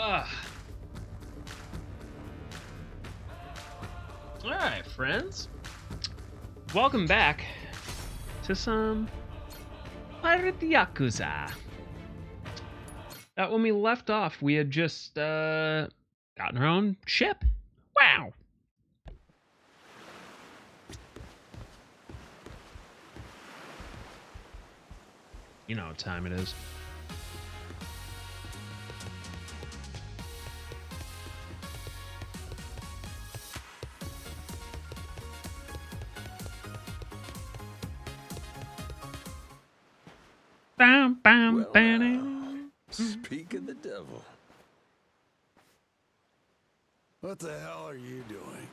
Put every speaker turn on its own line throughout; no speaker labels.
Alright, friends. Welcome back to some Pirate Yakuza. When we left off, we had just gotten our own ship. Wow! You know what time it is. Bam, bam,
Well,
bam.
Speak of the devil.
What the hell are you doing?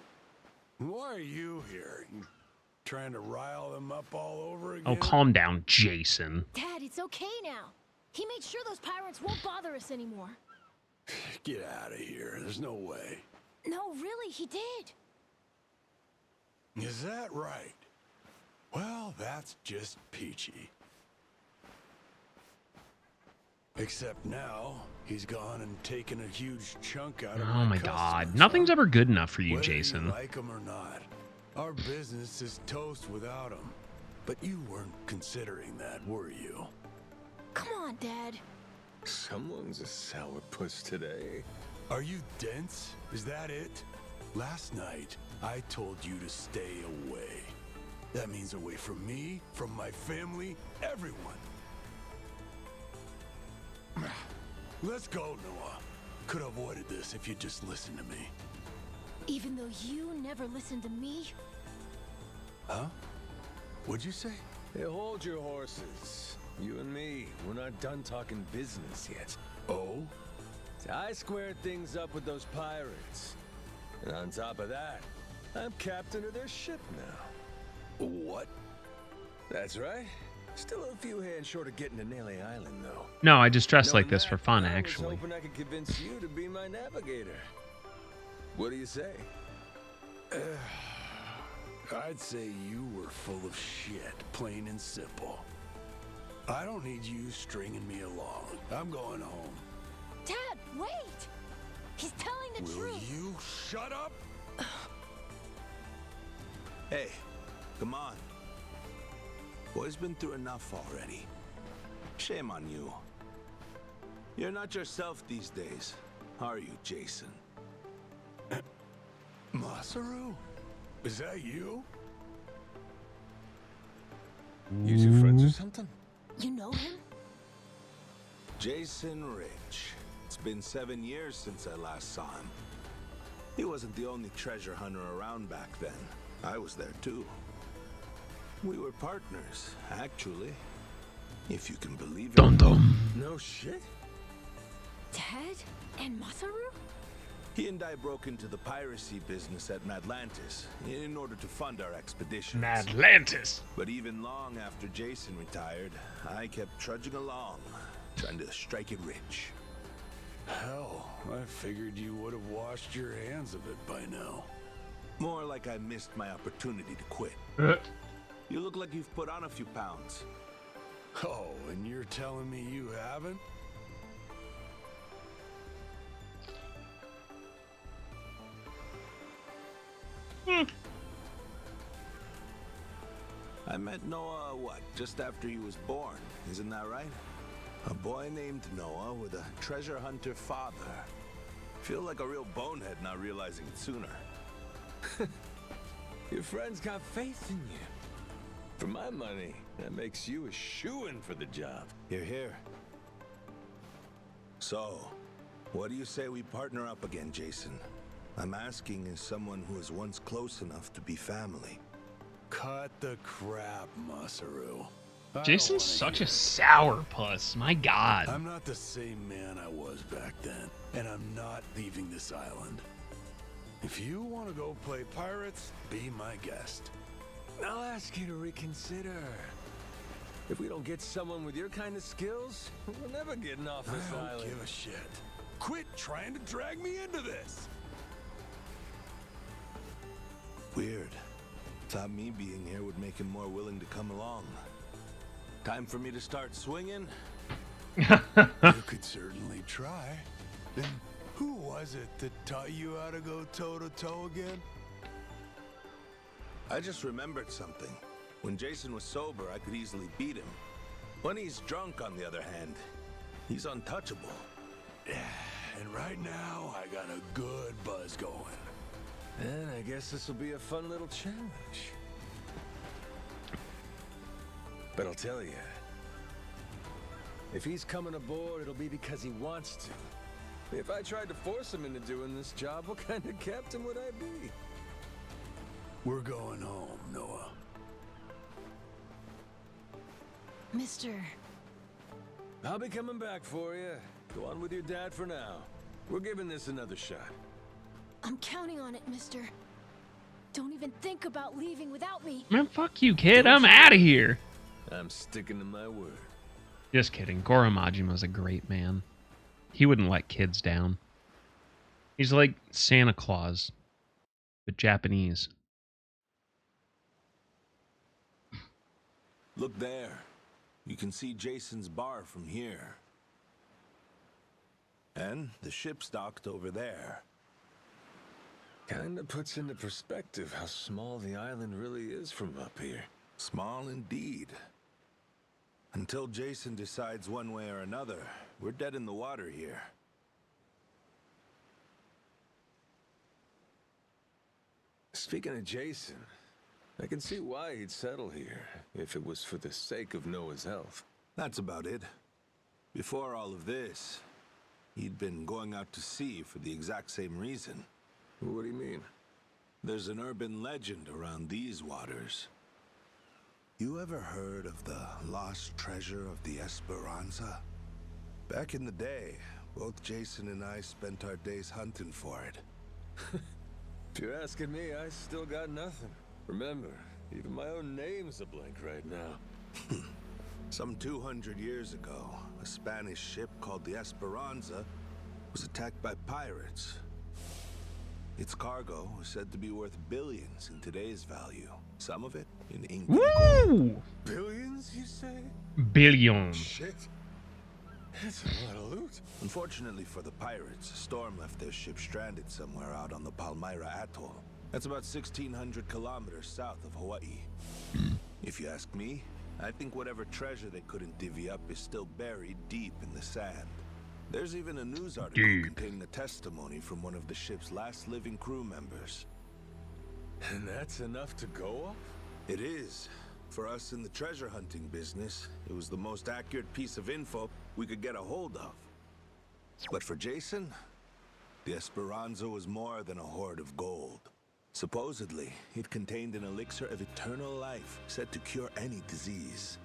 Why are you here? You trying to rile them up all over again?
Oh, calm down, Jason.
Dad, it's okay now. He made sure those pirates won't bother us anymore.
Get out of here. There's no way.
No, really, he did.
Is that right? Well, that's just peachy. Except now, he's gone and taken a huge chunk out of
Oh my
customers,
god. Nothing's
huh?
ever good enough for you,
Whether
Jason.
you like him or not, our business is toast without him. But you weren't considering that, were you?
Come on, Dad.
Someone's a sourpuss today.
Are you dense? Is that it? Last night, I told you to stay away. That means away from me, from my family, everyone. Let's go, Noah. Could have avoided this if you'd just listened to me.
Even though you never listened to me.
Huh? What'd you say?
Hey, hold your horses. You and me, we're not done talking business yet.
Oh?
I squared things up with those pirates. And on top of that, I'm captain of their ship now.
What?
That's right. Still a few hands short of getting to Nelly Island, though.
No, I just dress like
Knowing
this
that,
for fun,
I was
actually.
hoping I could convince you to be my navigator. What do you say?
I'd say you were full of shit, plain and simple. I don't need you stringing me along. I'm going home.
Dad, wait! He's telling the
Will
truth.
you shut up?
Hey, come on. Boy's been through enough already. Shame on you. You're not yourself these days, are you, Jason?
Masaru? Is that you?
You two friends or something?
You know him?
Jason Rich. It's been 7 years since I last saw him. He wasn't the only treasure hunter around back then. I was there too. We were partners, actually. If you can believe it.
Dum dum.
No shit?
Dad? And Masaru?
He and I broke into the piracy business at Madlantis in order to fund our expeditions.
Madlantis.
But even long after Jason retired, I kept trudging along, trying to strike it rich.
Hell, I figured you would have washed your hands of it by now.
More like I missed my opportunity to quit. You look like you've put on a few pounds.
Oh, and you're telling me you haven't?
I met Noah, what, just after he was born, isn't that right? A boy named Noah with a treasure hunter father. Feel like a real bonehead not realizing it sooner.
Your friends got faith in you. For my money, that makes you a shoo-in for the job.
You're here. So, what do you say we partner up again, Jason? I'm asking as someone who was once close enough to be family.
Cut the crap, Masaru. I don't
Jason's
wanna
such
hear
a
it.
sourpuss. My god.
I'm not the same man I was back then, and I'm not leaving this island. If you want to go play pirates, be my guest.
I'll ask you to reconsider. If we don't get someone with your kind of skills, we're never getting off this
I don't
island.
give a shit. Quit trying to drag me into this.
Weird. Thought me being here would make him more willing to come along. Time for me to start swinging?
You could certainly try. Then Who was it that taught you how to go toe-to-toe again?
I just remembered something. When Jason was sober, I could easily beat him. When he's drunk, on the other hand, he's untouchable.
Yeah, and right now, I got a good buzz going.
And I guess this will be a fun little challenge. But I'll tell you, if he's coming aboard, it'll be because he wants to. If I tried to force him into doing this job, what kind of captain would I be?
We're going home, Noah.
Mister.
I'll be coming back for you. Go on with your dad for now. We're giving this another shot.
I'm counting on it, mister. Don't even think about leaving without me.
Man, fuck you, kid. I'm out of here.
I'm sticking to my word.
Just kidding. Goro Majima's a great man. He wouldn't let kids down. He's like Santa Claus, but Japanese.
Look there. You can see Jason's bar from here. And the ship's docked over there.
Kinda puts into perspective how small the island really is from up here.
Small indeed. Until Jason decides one way or another, we're dead in the water here.
Speaking of Jason, I can see why he'd settle here, if it was for the sake of Noah's health.
That's about it. Before all of this, he'd been going out to sea for the exact same reason.
What do you mean?
There's an urban legend around these waters. You ever heard of the lost treasure of the Esperanza? Back in the day, both Jason and I spent our days hunting for it.
If you're asking me, I still got nothing. Remember, even my own name's a blank right now.
Some 200 years ago, a Spanish ship called the Esperanza was attacked by pirates. Its cargo was said to be worth billions in today's value. Some of it in ink.
Woo!
Billions, you say?
Billion.
Shit. That's a lot of loot.
Unfortunately for the pirates, a storm left their ship stranded somewhere out on the Palmyra Atoll. That's about 1,600 kilometers south of Hawaii. If you ask me, I think whatever treasure they couldn't divvy up is still buried deep in the sand. There's even a news article containing a testimony from one of the ship's last living crew members.
And that's enough to go off?
It is. For us in the treasure hunting business, it was the most accurate piece of info we could get a hold of. But for Jason, the Esperanza was more than a hoard of gold. Supposedly, it contained an elixir of eternal life, said to cure any disease.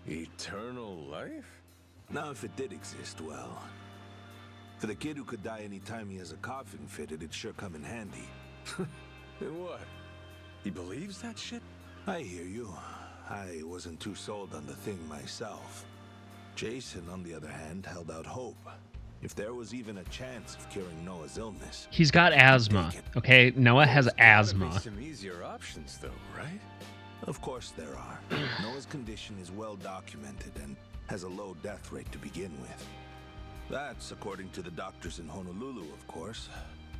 Eternal life?
Now, if it did exist, well, for the kid who could die any time he has a coffin fitted, it'd sure come in handy.
And what? He believes that shit?
I hear you. I wasn't too sold on the thing myself. Jason, on the other hand, held out hope. If there was even a chance of curing Noah's illness.
He's got asthma, okay? Noah has asthma.
There's some easier options, though, right?
Of course there are. Noah's condition is well documented and has a low death rate to begin with. That's according to the doctors in Honolulu, of course.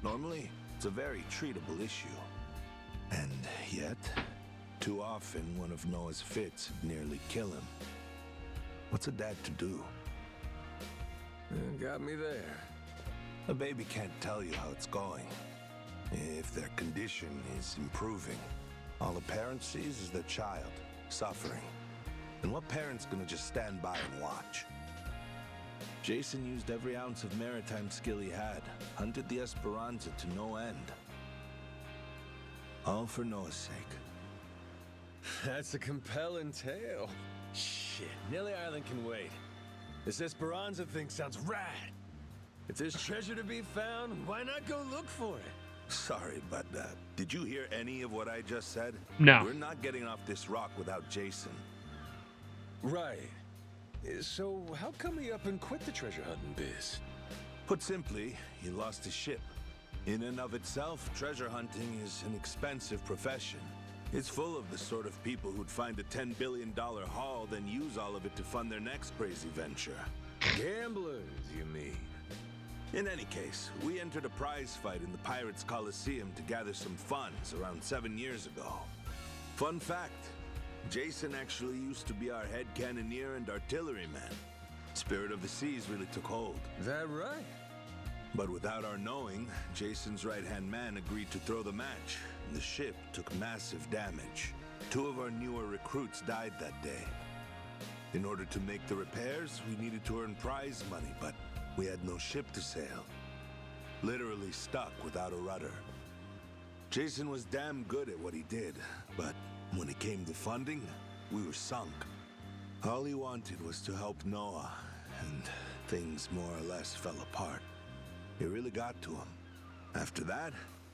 Normally, it's a very treatable issue. And yet, too often, one of Noah's fits would nearly kill him. What's a dad to do?
Got me there.
A baby can't tell you how it's going. If their condition is improving, all a parent sees is their child suffering. And what parent's gonna just stand by and watch? Jason used every ounce of maritime skill he had, hunted the Esperanza to no end. All for Noah's sake.
That's a compelling tale. Shit, Nelly Island can wait. This Esperanza thing sounds rad. If there's treasure to be found, why not go look for it?
Sorry, but did you hear any of what I just said?
No.
We're not getting off this rock without Jason.
Right. So how come he up and quit the treasure hunting biz?
Put simply, he lost his ship. In and of itself, treasure hunting is an expensive profession. It's full of the sort of people who'd find a $10 billion haul, then use all of it to fund their next crazy venture.
Gamblers, you mean?
In any case, we entered a prize fight in the Pirates Coliseum to gather some funds around 7 years ago. Fun fact, Jason actually used to be our head cannoneer and artilleryman. Spirit of the Seas really took hold.
Is that right?
But without our knowing, Jason's right-hand man agreed to throw the match. The ship took massive damage. 2 of our newer recruits died that day. In order to make the repairs, we needed to earn prize money, but we had no ship to sail. Literally stuck without a rudder. Jason was damn good at what he did, but when it came to funding, we were sunk. All he wanted was to help Noah, and things more or less fell apart. It really got to him. After that,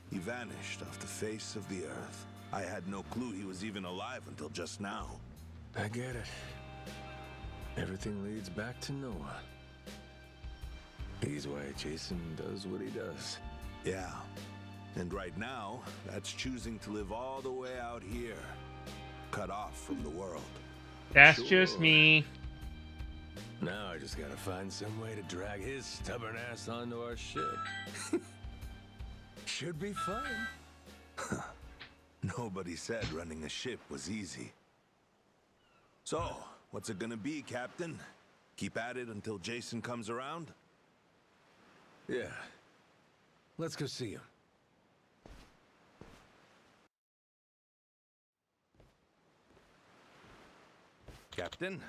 he vanished off the face of the earth. I had no clue he was even alive until just now.
I get it. Everything leads back to Noah. He's why Jason does what he does.
Yeah. And right now, that's choosing to live all the way out here, cut off from the world.
That's
Sure.
just me.
Now I just gotta find some way to drag his stubborn ass onto our ship. Should be fun.
Nobody said running a ship was easy. So, what's it gonna be, Captain? Keep at it until Jason comes around?
Yeah. Let's go see him.
Captain?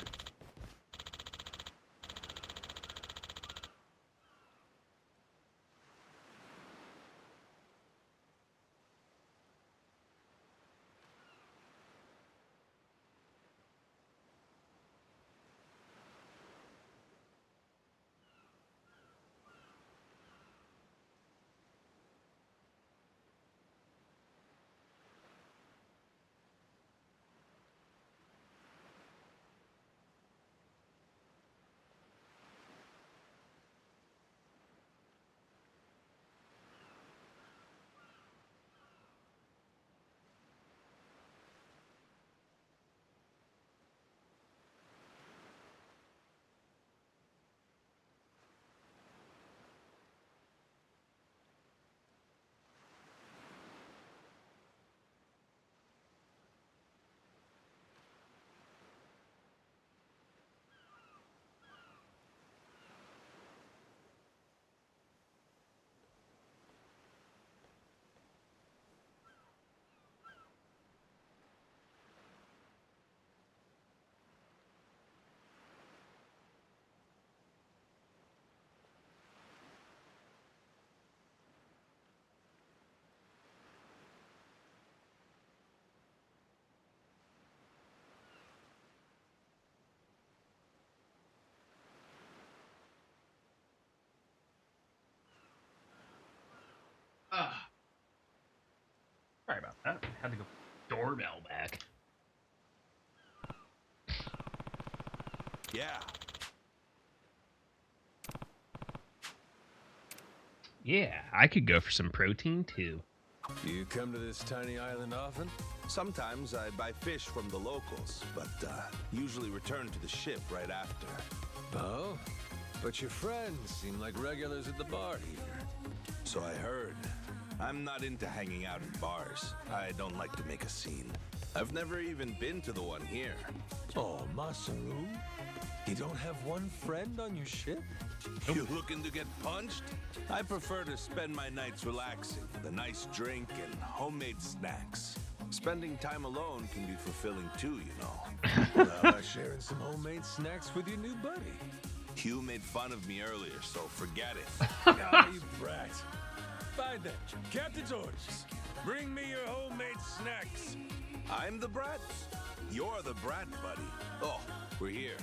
Ah. Sorry about that. I had to go doorbell back.
Yeah.
Yeah, I could go for some protein too.
You come to this tiny island often?
Sometimes I buy fish from the locals, but usually return to the ship right after.
Oh? But your friends seem like regulars at the bar here.
So I heard. I'm not into hanging out in bars. I don't like to make a scene. I've never even been to the one here.
Oh, Masaru? You don't have one friend on your ship?
You looking to get punched? I prefer to spend my nights relaxing with a nice drink and homemade snacks. Spending time alone can be fulfilling too, you know.
How about sharing some homemade snacks with your new buddy?
Hugh made fun of me earlier, so forget it.
Ah, you brat. Fine then. Captain's orders. Bring me your homemade snacks.
I'm the brat? You're the brat, buddy. Oh, we're here.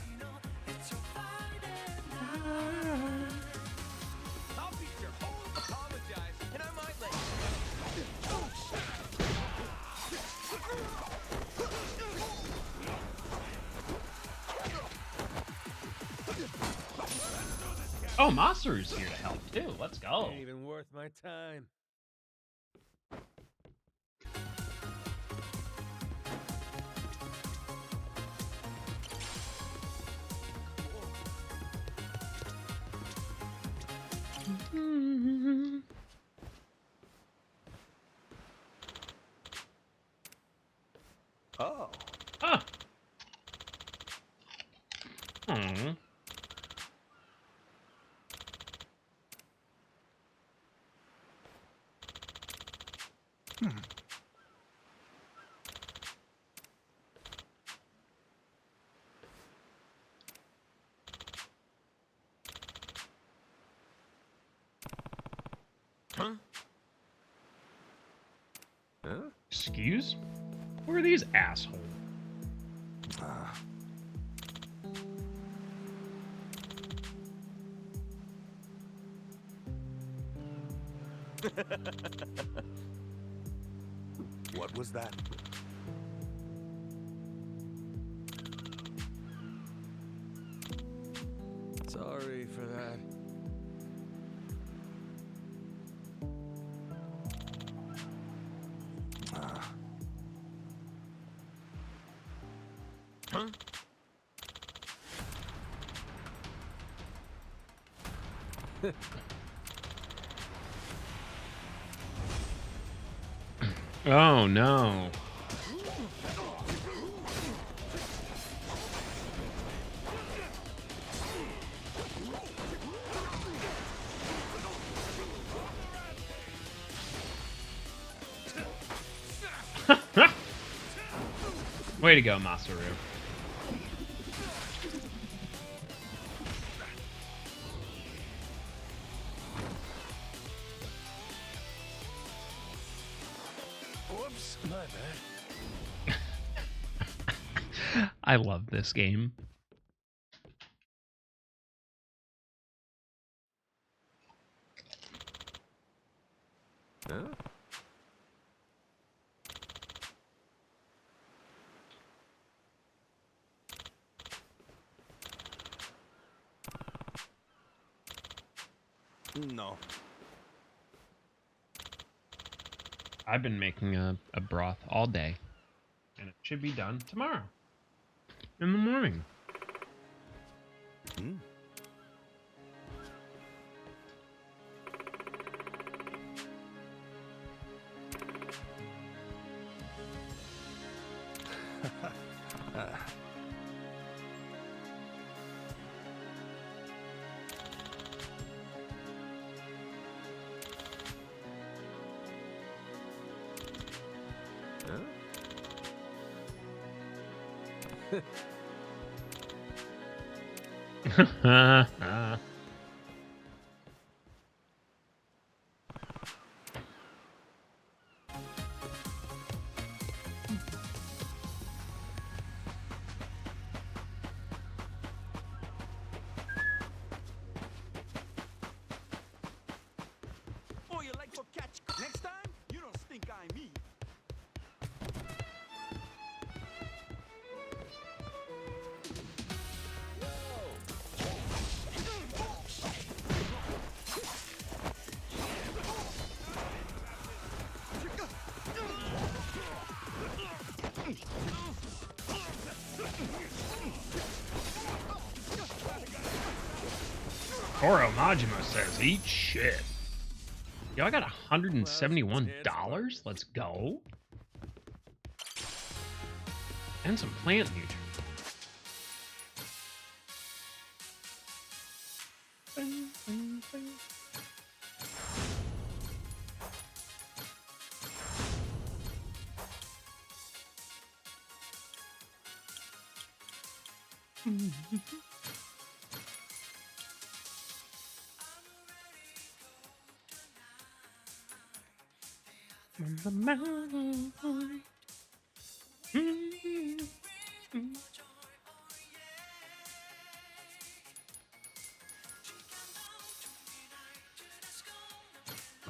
I'll beat your whole apologize, and I might let
Oh, Masaru's here to help too. Let's go.
Ain't even worth my time.
Oh.
Ah. Aw.
Huh? Huh?
Excuse? Who are these assholes?
What was that?
Sorry for that. Huh?
Oh no. Way to go, Masaru.
Whoops, my bad.
I love this game.
Huh?
No.
I've been making a broth all day, and it should be done tomorrow in the morning.
Hmm.
Oh, you like to catch? Next time, you don't stink I me.
Oro Majima says, eat shit. Yo, I got $171. Let's go. And some plant nutrients.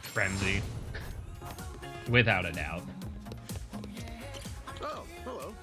Frenzy. Without a doubt.
Oh, hello.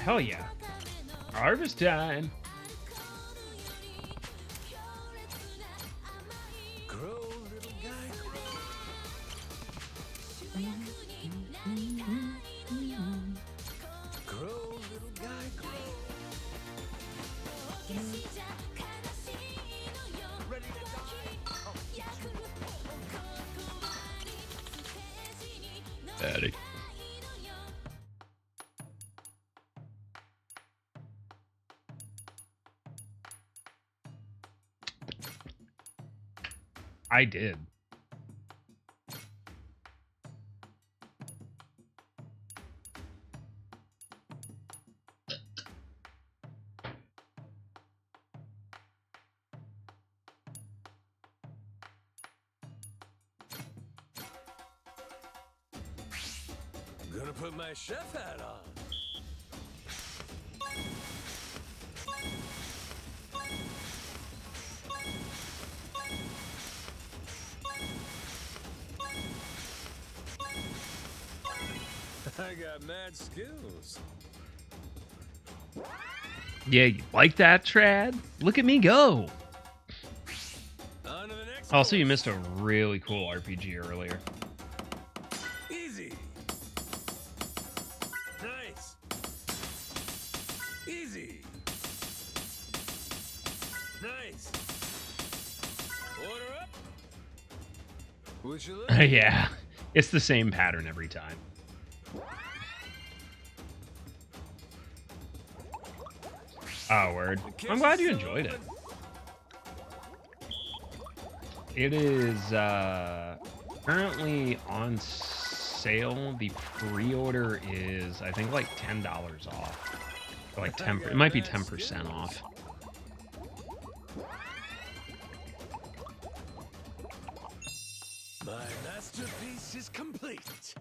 hell yeah. Harvest time.
Grow, little guy, grow. Grow, little guy, grow.
Ready to die?
Daddy. I did.
Gonna put my chef hat on. I got mad skills.
Yeah, you like that, Trad? Look at me go.
On to the next
Also, you
course.
missed a really cool RPG earlier.
Easy. Nice. Easy. Nice. Order up. Would you look?
Yeah, it's the same pattern every time. Oh, word. I'm glad you enjoyed it. It is currently on sale. The pre-order is, I think, like $10 off. Or like 10. It might be 10% off.
My masterpiece is complete.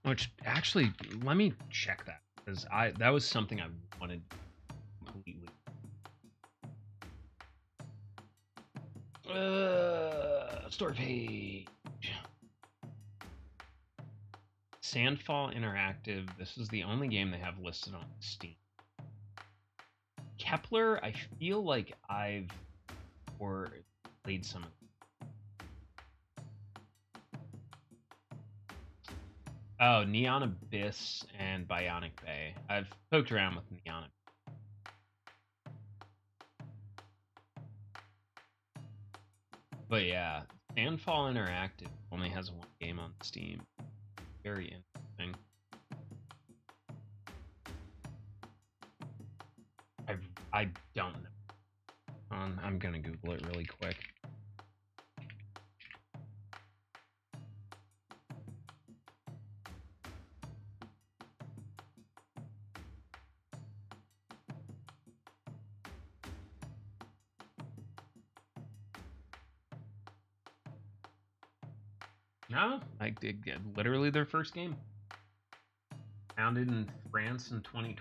Which actually, let me check that because that was something I wanted completely. Store page. Sandfall Interactive. This is the only game they have listed on Steam. Kepler, I feel like I've played some of them. Oh, Neon Abyss and Bionic Bay. I've poked around with Neon Abyss. But yeah, Sandfall Interactive only has one game on Steam. Very interesting. I don't know. I'm gonna Google it really quick. No, I did get literally their first game. Founded in France in 2020.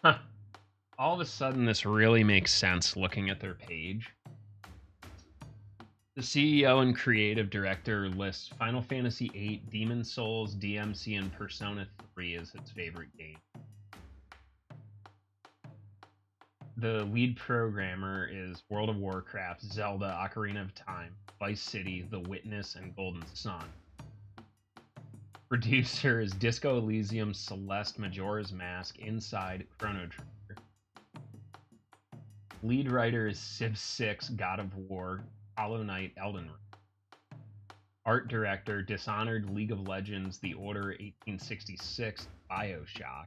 Huh. All of a sudden, this really makes sense looking at their page. The CEO and creative director lists Final Fantasy VIII, Demon Souls, DMC, and Persona 3 as his favorite game. The lead programmer is World of Warcraft, Zelda, Ocarina of Time, Vice City, The Witness, and Golden Sun. Producer is Disco Elysium, Celeste, Majora's Mask, Inside, Chrono Trigger. Lead writer is Civ 6, God of War, Hollow Knight, Elden Ring. Art director, Dishonored, League of Legends, The Order 1866, BioShock.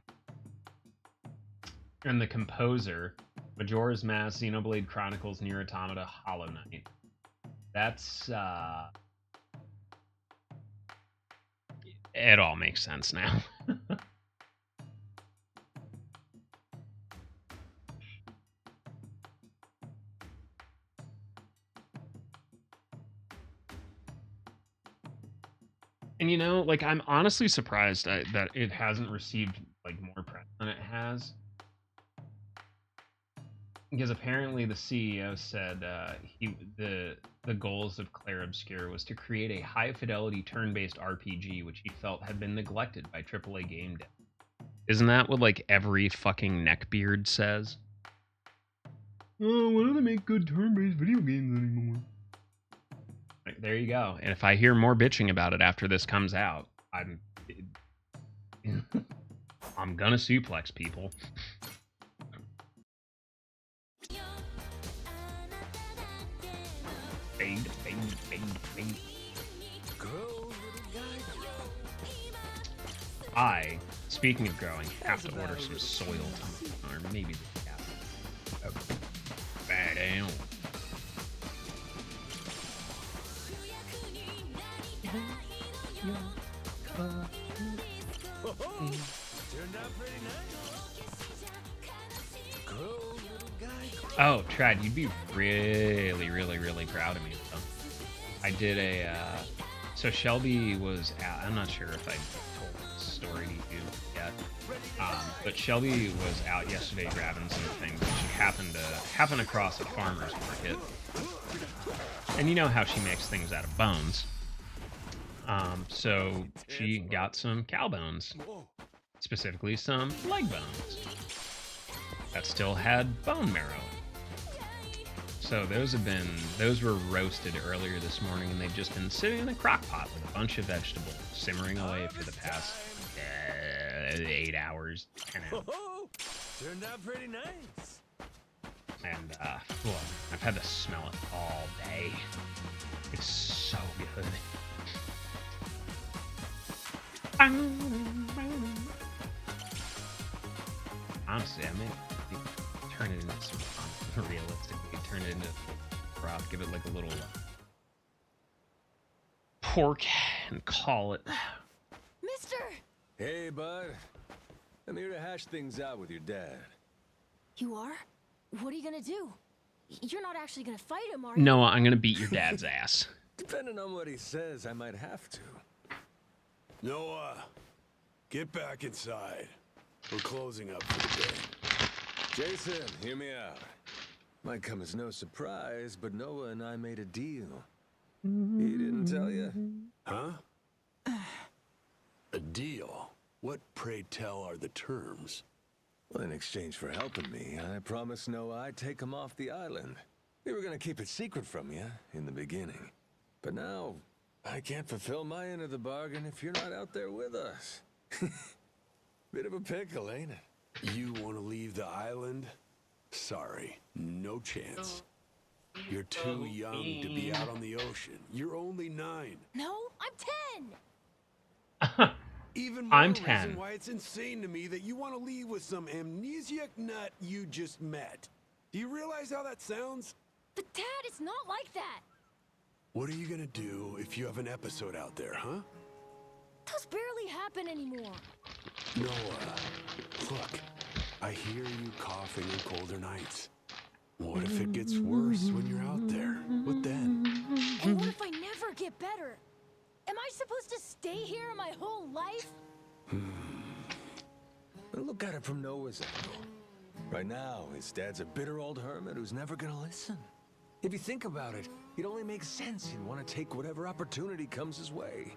And the composer, Majora's Mask, Xenoblade Chronicles, Nier Automata, Hollow Knight. That's it all makes sense now. And you know, like I'm honestly surprised that it hasn't received like more press than it has, because apparently the CEO said the goals of Clair Obscur was to create a high fidelity turn based RPG, which he felt had been neglected by AAA game dev. Isn't that what like every fucking neckbeard says? Oh, why don't they make good turn based video games anymore? Right, there you go. And if I hear more bitching about it after this comes out, I'm gonna suplex people. Fade. I, speaking of growing, have to order some soil or maybe the cat. Okay. Bad down. Oh, Trad, you'd be really proud of me, though. I did a, so Shelby was out, I'm not sure if I told this story to you yet, but Shelby was out yesterday grabbing some things, and she happened across a farmer's market. And you know how she makes things out of bones. So she got some cow bones, specifically some leg bones that still had bone marrow. So those were roasted earlier this morning, and they've just been sitting in a crock pot with a bunch of vegetables simmering away for the past 8 hours, 10 hours.
Turned out pretty nice.
And well, I've had to smell it all day. It's so good. Honestly, I may turn it into some fun. Realistically, turn it into prop. Give it like a little pork and call it.
Mister!
Hey, bud. I'm here to hash things out with your dad.
You are? What are you gonna do? You're not actually gonna fight him, are you?
No, I'm gonna beat your dad's ass.
Depending on what he says, I might have to.
Noah, get back inside. We're closing up for the day.
Jason, hear me out. Might come as no surprise, but Noah and I made a deal. He didn't tell you?
Huh? A deal? What, pray tell, are the terms?
Well, in exchange for helping me, I promised Noah I'd take him off the island. We were gonna keep it secret from you in the beginning. But now, I can't fulfill my end of the bargain if you're not out there with us. Bit of a pickle, ain't it?
You want to leave the island? Sorry, no chance. You're too young to be out on the ocean. You're only 9.
No, I'm 10!
Even more
I'm
reason
10.
why it's insane to me that you want to leave with some amnesiac nut you just met. Do you realize how that sounds?
But Dad, it's not like that!
What are you gonna do if you have an episode out there, huh?
Those barely happen anymore.
Noah, look, I hear you coughing on colder nights. What if it gets worse when you're out there? What then?
And what if I never get better? Am I supposed to stay here my whole life?
Look at it from Noah's angle. Right now, his dad's a bitter old hermit who's never gonna listen. If you think about it, it only makes sense he'd want to take whatever opportunity comes his way.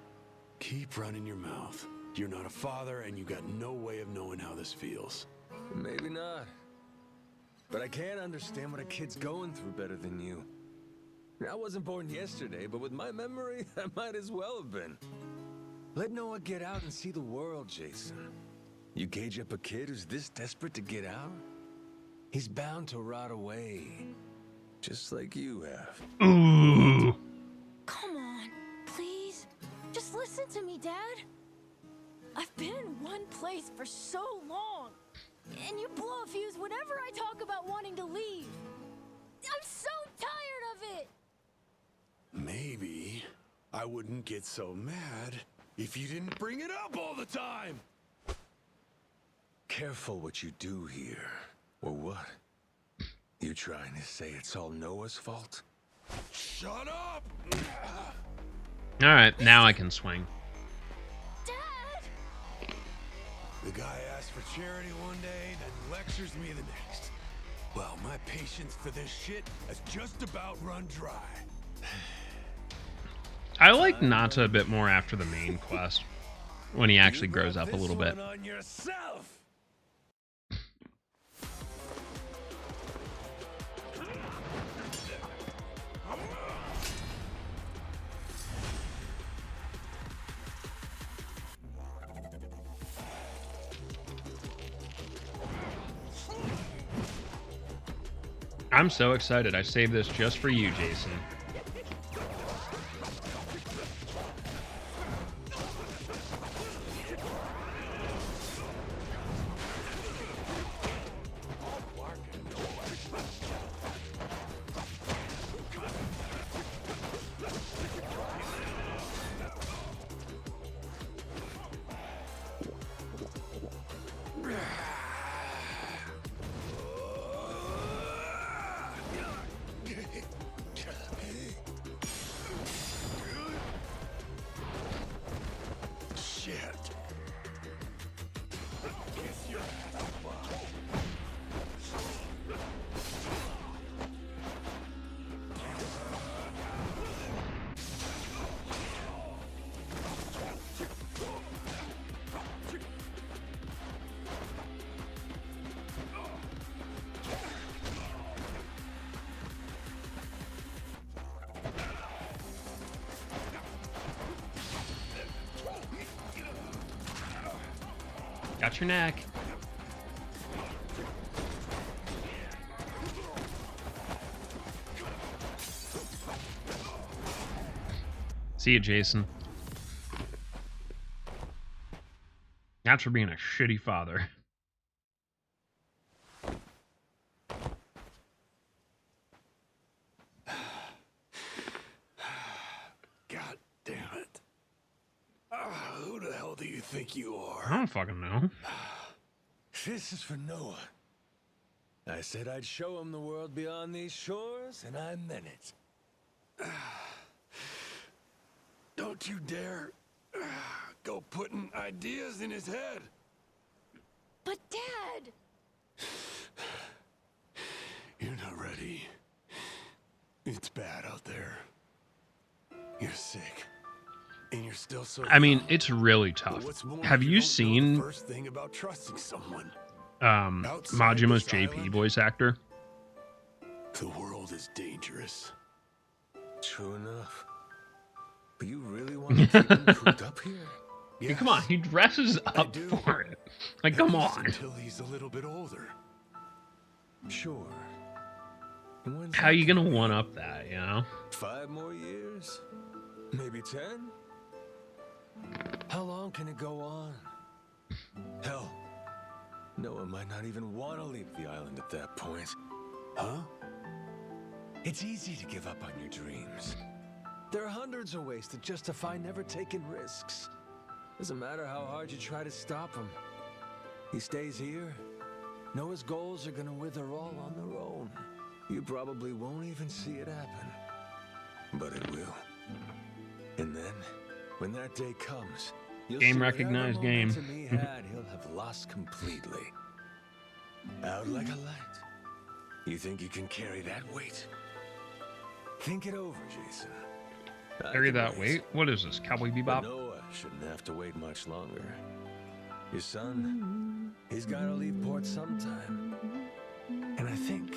Keep running your mouth. You're not a father, and you got no way of knowing how this feels.
Maybe not. But I can't understand what a kid's going through better than you. I wasn't born yesterday, but with my memory, I might as well have been. Let Noah get out and see the world, Jason. You gauge up a kid who's this desperate to get out? He's bound to rot away. Just like you have.
Ooh.
Come on, please. Just listen to me, Dad. I've been in one place for so long, and you blow a fuse whenever I talk about wanting to leave. I'm so tired of it!
Maybe I wouldn't get so mad if you didn't bring it up all the time?
Careful what you do here. Or what? You trying to say it's all Noah's fault?
Shut up!
All right, now I can swing.
Dad!
The guy asked for charity one day, then lectures me the next. Well, my patience for this shit has just about run dry.
I like Nata a bit more after the main quest, when he actually
You
grows
brought
up a little
this
bit.
one on yourself.
I'm so excited. I saved this just for you, Jason.
Shit.
Got your neck. See you, Jason. That's for being a shitty father.
God damn it. Who the hell do you think you
I
are?
don't fucking know.
This is for Noah. I said I'd show him the world beyond these shores, and I meant it.
Don't you dare go putting ideas in his head.
But Dad!
You're not ready. It's bad out there. You're sick. And you're still so
I mean,
young.
it's really
But
tough.
what's more,
Have you
don't know the
seen
first thing about trusting someone? Outside
Majima's
this
JP
island,
voice actor?
the world is dangerous.
True enough. But you really want to keep him cooped up here?
I mean, come on, he dresses up
do.
for it. Like,
At
come
least
on.
Until he's a little bit older.
Sure. And when's
How
that
you gonna
be?
one up that, you know?
5 more years? Maybe 10? How long can it go on? Hell, Noah might not even want to leave the island at that point.
Huh?
It's easy to give up on your dreams. There are hundreds of ways to justify never taking risks. Doesn't matter how hard you try to stop him. He stays here. Noah's goals are gonna wither all on their own. You probably won't even see it happen. But it will. And then, when that day comes, you'll
Game
see
recognized
whatever
game.
momentum he had, he'll have lost completely. Out like a light. You think you can carry that weight? Think it over, Jason. I
Carry
can
that
wait.
weight? What is this, Cowboy
But
Bebop?
Noah shouldn't have to wait much longer. Your son, he's got to leave port sometime. And I think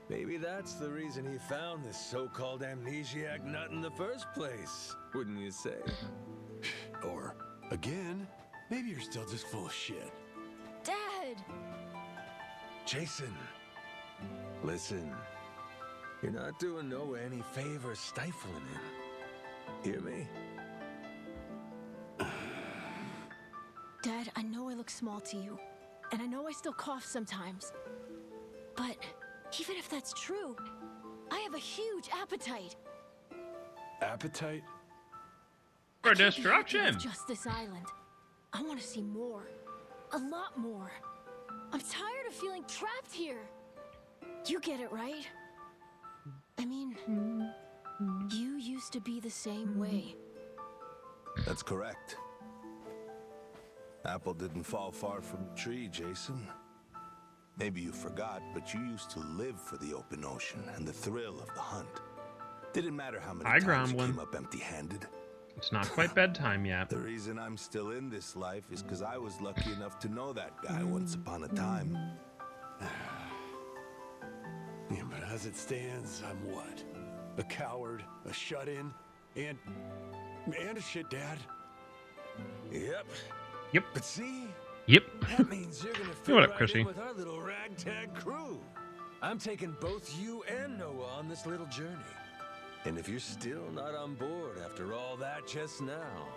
maybe that's the reason he found this so-called amnesiac nut in the first place, wouldn't you say?
Or, again, maybe you're still just full of shit.
Dad!
Jason, listen. You're not doing Noah any favors stifling him. Hear me?
Dad, I know I look small to you, and I know I still cough sometimes. But even if that's true, I have a huge appetite.
Appetite?
For
I can't be happy
destruction.
with just this island. I want to see more. A lot more. I'm tired of feeling trapped here. You get it, right? I mean, you used to be the same way.
That's correct. Apple didn't fall far from the tree, Jason. Maybe you forgot, but you used to live for the open ocean and the thrill of the hunt. Didn't matter how many
Hi,
times you
Gromlin.
came up empty-handed.
It's not quite bedtime yet.
The reason I'm still in this life is because I was lucky enough to know that guy once upon a time.
Yeah, but as it stands, I'm what? A coward, a shut-in, and a shit dad.
Yep.
Yep.
But see,
Yep.
That means you're gonna fit
What up,
right
Chrissy?
in with our little ragtag crew. I'm taking both you and Noah on this little journey. And if you're still not on board after all that just now,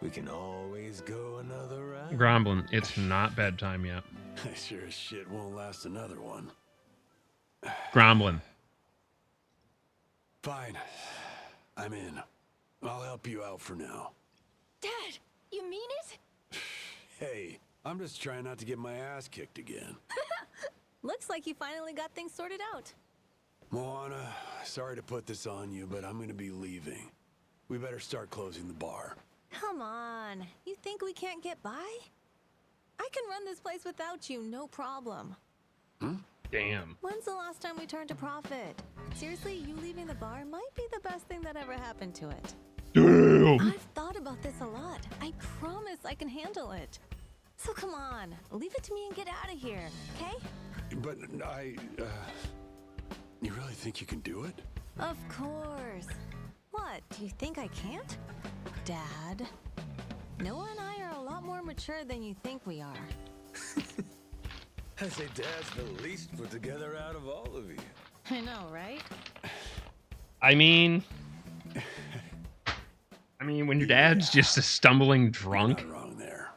we can always go another round.
Gromlin, it's not bedtime yet.
I sure as shit won't last another one.
Gromlin.
Fine. I'm in. I'll help you out for now.
Dad, you mean it?
Hey, I'm just trying not to get my ass kicked again.
Looks like you finally got things sorted out.
Moana, sorry to put this on you, but I'm gonna be leaving. We better start closing the bar.
Come on. You think we can't get by? I can run this place without you, no problem.
Damn.
When's the last time we turned a profit? Seriously, you leaving the bar might be the best thing that ever happened to it.
Damn.
I've thought about this a lot. I promise I can handle it. So come on, leave it to me and get out of here, okay?
But you really think you can do it?
Of course. What, do you think I can't? Dad, Noah and I are a lot more mature than you think we are.
I say Dad's the least put together out of all of you.
I know, right?
I mean, when your dad's just a stumbling drunk,
Not wrong there.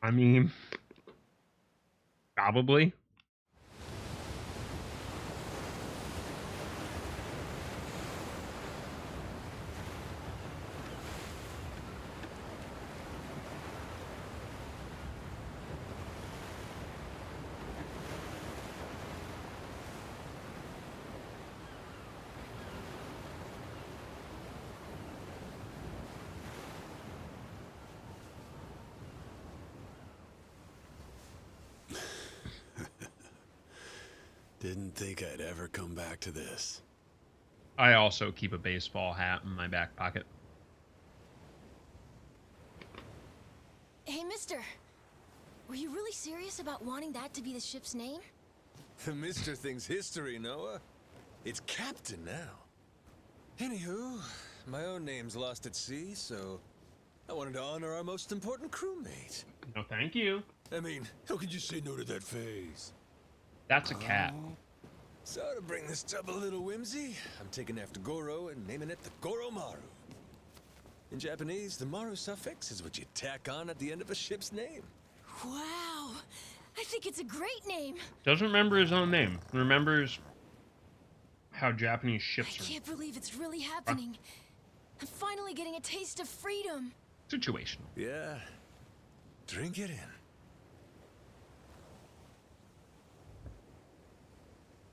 I mean, probably.
Didn't think I'd ever come back to this.
I also keep a baseball hat in my back pocket.
Hey, mister. Were you really serious about wanting that to be the ship's name?
The Mr. thing's history, Noah. It's Captain now. Anywho, my own name's lost at sea, so I wanted to honor our most important crewmate.
No, thank you.
I mean, how could you say no to that face?
That's a cat.
So to bring this tub a little whimsy, I'm taking after Goro and naming it the Goromaru. In Japanese, the Maru suffix is what you tack on at the end of a ship's name.
Wow. I think it's a great name.
Doesn't remember his own name. Remembers how Japanese
I
ships are.
can't believe it's really happening. I'm finally getting a taste of freedom.
Situational.
Yeah. Drink it in.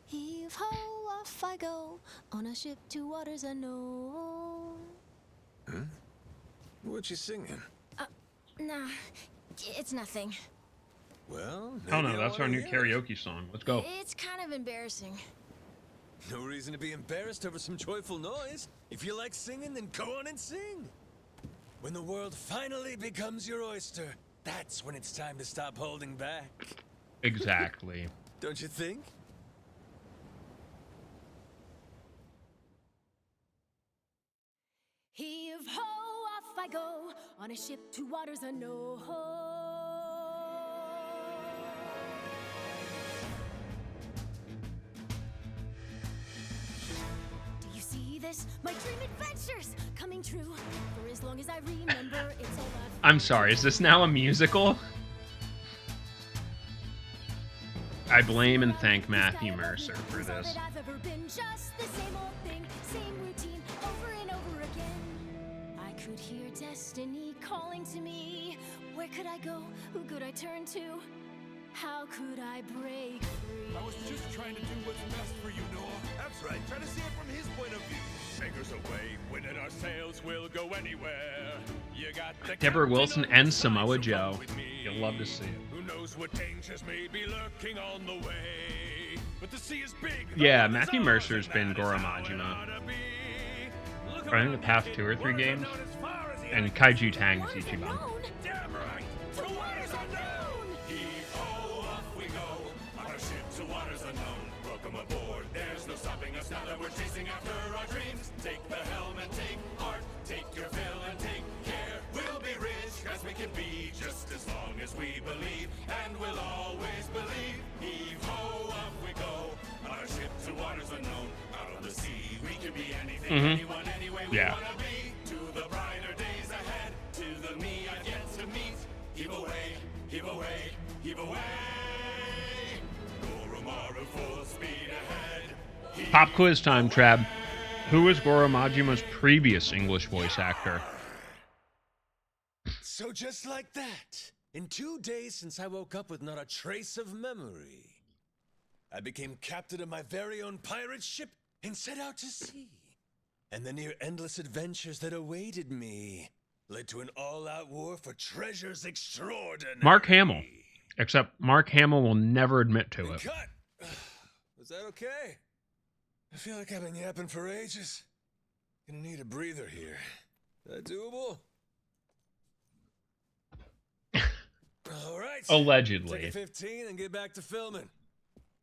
Heave ho, off I go on a ship to waters unknown.
What you singing?
Nah, it's nothing.
Well,
Oh
maybe
no,
I
that's our
wanna
new
hear it.
karaoke song. Let's go.
It's kind of embarrassing.
No reason to be embarrassed over some joyful noise. If you like singing, then go on and sing. When the world finally becomes your oyster, that's when it's time to stop holding back.
Exactly.
Don't you think?
Heave ho, off I go on a ship to waters unknown. Do you see this? My dream adventures coming true. For as long as I remember, it's all I've
I'm sorry, is this now a musical? I blame and thank Matthew Mercer for this.
I've ever been just the same old thing, same routine, over and over again. could hear destiny calling to me. Where could I go? Who could I turn to? How could I break free?
I was just trying to do what's best for you, Noah.
That's right. Try to see it from his point of view.
Fingers away, winning our sails will go anywhere. You got the
Deborah
captain
Wilson
on
and
your side,
Samoa
so
Joe.
come with me.
You'll love to see it.
Who knows what dangers may be lurking on the way? But the sea is big.
Yeah,
the world is
Matthew
ours,
Mercer's
and
been
that is
Goro
how it
Majima.
ought to be. Look
I think
around
the past
you,
2 or 3
waters
games.
unknown as far as the
And
eye
Kaiju Tang is
Waters
Ichiban.
unknown?
Damn right. The waters unknown. Heave-ho, off we go. On our ship to waters unknown. Welcome aboard. There's no stopping us now that we're chasing after our dreams. Take the helm and take heart. Take your fill and take care. We'll be rich as we can be, just as long as we believe, and we'll always believe. Heave-ho, off we go. On our ship to waters unknown. Out on the sea, we can be anything, anyone, any way we wanna be. To the brighter days ahead, to the me I've yet to meet. Heave away, heave away, heave away. Goromaru full speed ahead.
Pop quiz time, Trab. Who was Goro Majima's previous English voice actor?
So just like that, in 2 days since I woke up with not a trace of memory, I became captain of my very own pirate ship and set out to sea. And the near endless adventures that awaited me led to an all-out war for treasures extraordinary.
Mark Hamill. Except Mark Hamill will never admit to it.
Cut! Was that okay? I feel like I've been yapping for ages. Gonna need a breather here. Is that doable? All right.
Allegedly.
Take a 15 and get back to filming.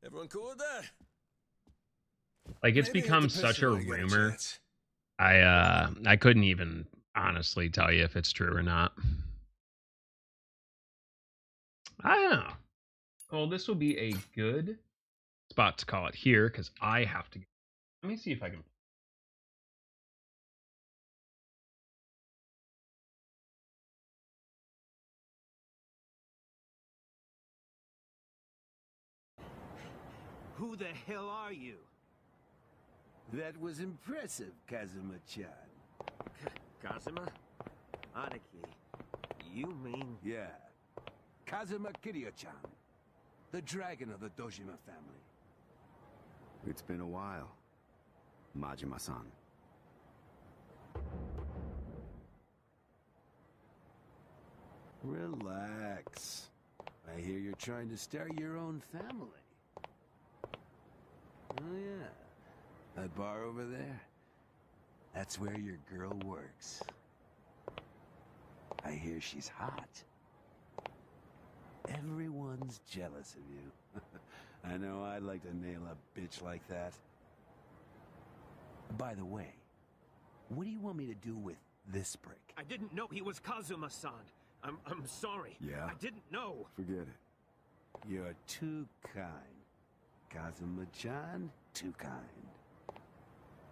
Everyone cool with that?
Like, it's
Maybe hit
become
the
such
piston
a
when you get
rumor.
chance.
I couldn't even honestly tell you if it's true or not. I don't know. Well, this will be a good spot to call it here because I have to. Let me see if I can.
Who the hell are you?
That was impressive, Kazuma-chan.
Kazuma? Aniki. You mean...
Yeah. Kazuma Kiryu-chan. The dragon of the Dojima family.
It's been a while, Majima-san.
Relax. I hear you're trying to start your own family. Oh yeah. That bar over there? That's where your girl works. I hear she's hot. Everyone's jealous of you. I know I'd like to nail a bitch like that. By the way, what do you want me to do with this brick?
I didn't know he was Kazuma-san. I'm sorry.
Yeah?
I didn't know.
Forget it. You're too kind. Kazuma-chan, too kind.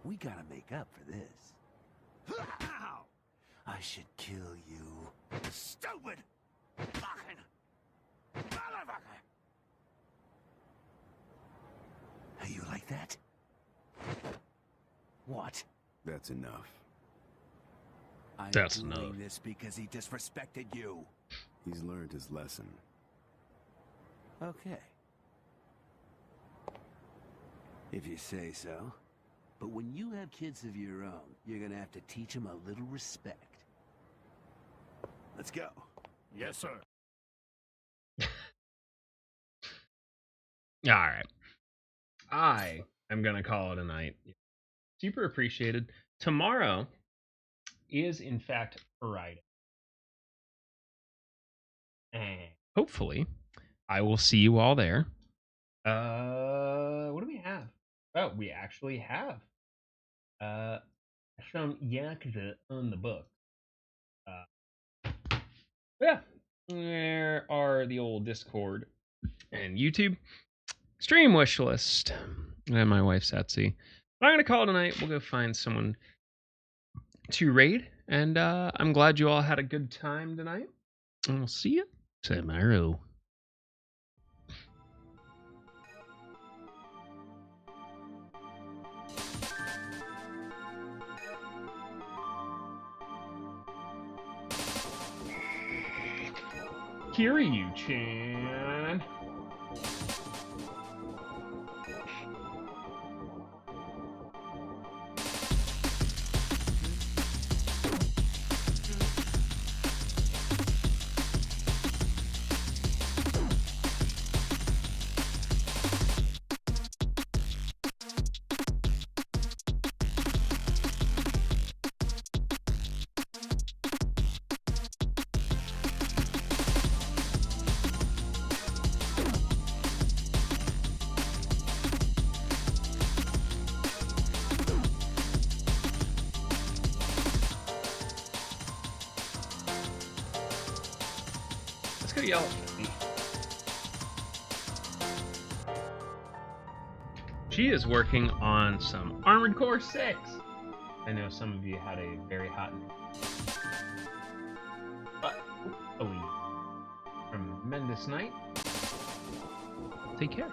We gotta make up for this.
Ow!
I should kill you.
Stupid! Fucking motherfucker!
You like that? What?
That's enough.
I'm
That's
doing
enough.
this because he disrespected you.
He's learned his lesson.
Okay. If you say so. But when you have kids of your own, you're gonna have to teach them a little respect. Let's go.
Yes, sir.
All right. I am going to call it a night. Super appreciated. Tomorrow is, in fact, Friday. And hopefully, I will see you all there. What do we have? Oh, we actually have some Yakuza on the book. Yeah. There are the old Discord and YouTube. Stream wish list. And my wife's Etsy. But I'm going to call it a night. We'll go find someone to raid. And I'm glad you all had a good time tonight. And we'll see you tomorrow. Kiryu-chan. Let's go yell at Kathy. She is working on some Armored Core 6. I know some of you had a very hot but hopefully tremendous night. Take care.